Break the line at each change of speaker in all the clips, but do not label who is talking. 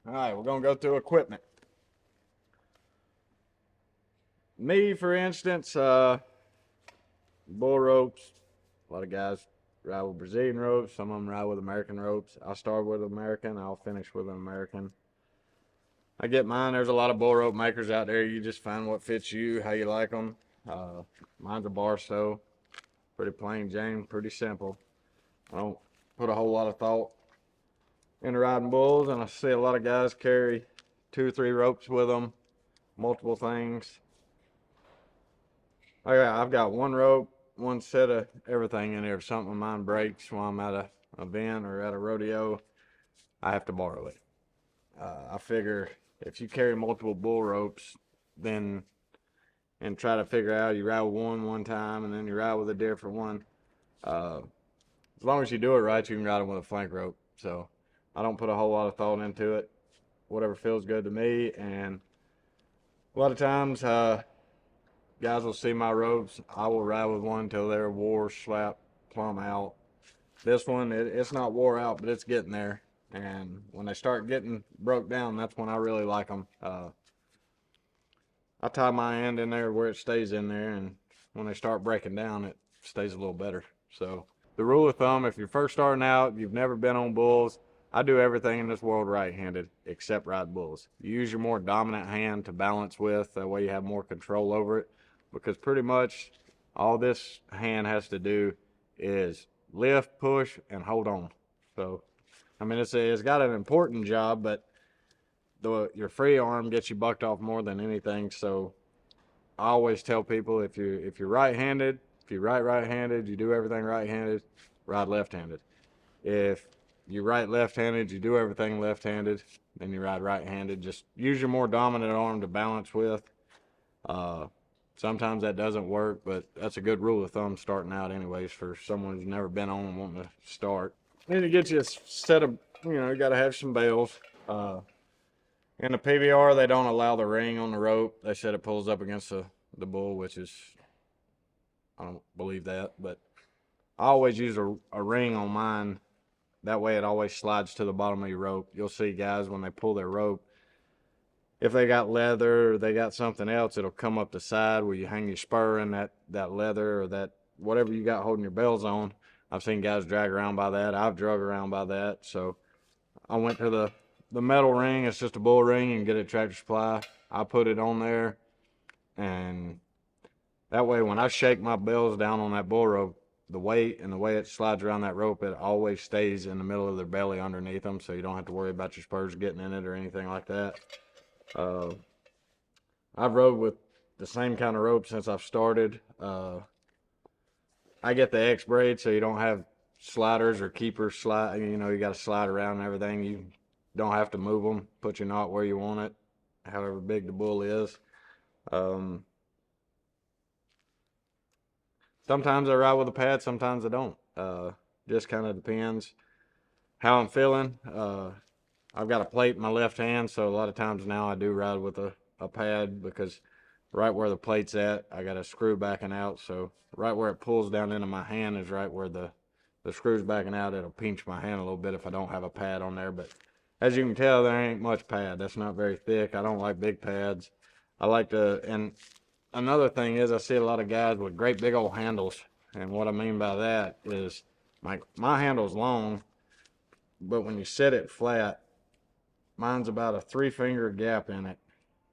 All right, we're gonna go through equipment. Me, for instance, bull ropes. A lot of guys ride with Brazilian ropes. Some of them ride with American ropes. I'll start with American. I'll finish with an American. I get mine. There's a lot of bull rope makers out there. You just find what fits you, how you like them. Mine's a Barstow. Pretty plain Jane, pretty simple. I don't put a whole lot of thought into riding bulls, and I see a lot of guys carry 2 or 3 ropes with them, multiple things. I've got one rope, one set of everything in there. If something of mine breaks while I'm at an event or at a rodeo, I have to borrow it. I figure if you carry multiple bull ropes, then and try to figure out you ride with one time and then you ride with a different one. As long as you do it right, you can ride them with a flank rope. So I don't put a whole lot of thought into it. Whatever feels good to me. And a lot of times, guys will see my ropes. I will ride with one until they're wore, slapped, plumb out. This one, it's not wore out, but it's getting there. And when they start getting broke down, that's when I really like them. I tie my end in there where it stays in there, and when they start breaking down, it stays a little better. So the rule of thumb, if you're first starting out, you've never been on bulls, I do everything in this world right-handed except ride bulls. You use your more dominant hand to balance with, that way you have more control over it, because pretty much all this hand has to do is lift, push, and hold on. So, I mean, it's got an important job, but your free arm gets you bucked off more than anything. So I always tell people, if you're right-handed, if you ride right-handed, you do everything right-handed, ride left-handed. If you ride left-handed, you do everything left-handed, then you ride right-handed. Just use your more dominant arm to balance with. Sometimes that doesn't work, but that's a good rule of thumb starting out anyways for someone who's never been on and wanting to start. Then you get you a set of, you got to have some bails. In the PBR, they don't allow the ring on the rope. They said it pulls up against the bull, which is, I don't believe that, but I always use a ring on mine. That way it always slides to the bottom of your rope. You'll see guys when they pull their rope, if they got leather or they got something else, it'll come up the side where you hang your spur in that leather or that whatever you got holding your bells on. I've seen guys drag around by that. I've drug around by that. So I went to the metal ring. It's just a bull ring. You can get it at Tractor Supply. I put it on there, and that way when I shake my bells down on that bull rope, the weight and the way it slides around that rope, it always stays in the middle of their belly underneath them, so you don't have to worry about your spurs getting in it or anything like that. I've rode with the same kind of rope since I've started. I get the X braid, so you don't have sliders or keepers slide. You got to slide around and everything. You don't have to move them. Put your knot where you want it, however big the bull is. Sometimes I ride with a pad, sometimes I don't. Just kind of depends how I'm feeling. I've got a plate in my left hand, so a lot of times now I do ride with a pad, because right where the plate's at, I got a screw backing out. So right where it pulls down into my hand is right where the screw's backing out. It'll pinch my hand a little bit if I don't have a pad on there. But as you can tell, there ain't much pad. That's not very thick. I don't like big pads. I like to, and another thing is, I see a lot of guys with great big old handles, and what I mean by that is my handle's long, but when you set it flat, mine's about a 3-finger gap in it.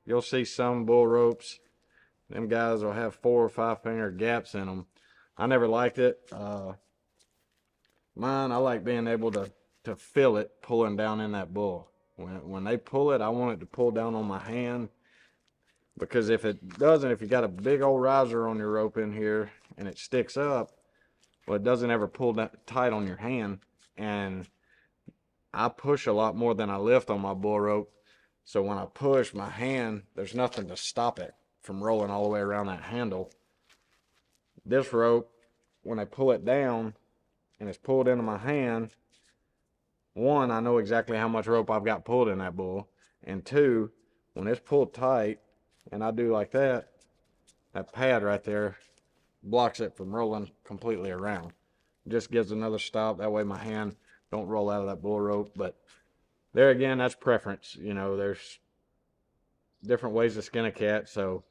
You'll see some bull ropes, them guys will have 4 or 5-finger gaps in them. I never liked it. Mine, I like being able to feel it pulling down in that bull. When they pull it, I want it to pull down on my hand. Because if it doesn't, if you got a big old riser on your rope in here and it sticks up, well, it doesn't ever pull that tight on your hand. And I push a lot more than I lift on my bull rope. So when I push my hand, there's nothing to stop it from rolling all the way around that handle. This rope, when I pull it down and it's pulled into my hand, one, I know exactly how much rope I've got pulled in that bull. And two, when it's pulled tight, and I do like that, that pad right there blocks it from rolling completely around. Just gives another stop. That way my hand don't roll out of that bull rope. But there again, that's preference. You know, there's different ways to skin a cat, so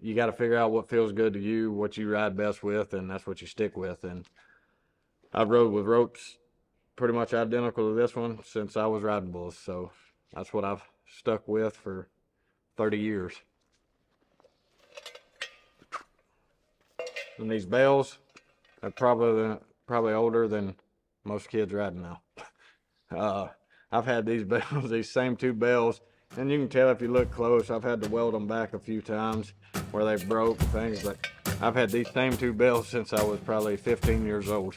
you got to figure out what feels good to you, what you ride best with, and that's what you stick with. And I've rode with ropes pretty much identical to this one since I was riding bulls, so that's what I've stuck with for 30 years. And these bales are probably older than most kids riding now. I've had these bales, these same two bales, and you can tell if you look close, I've had to weld them back a few times where they broke and things, but I've had these same two bales since I was probably 15 years old.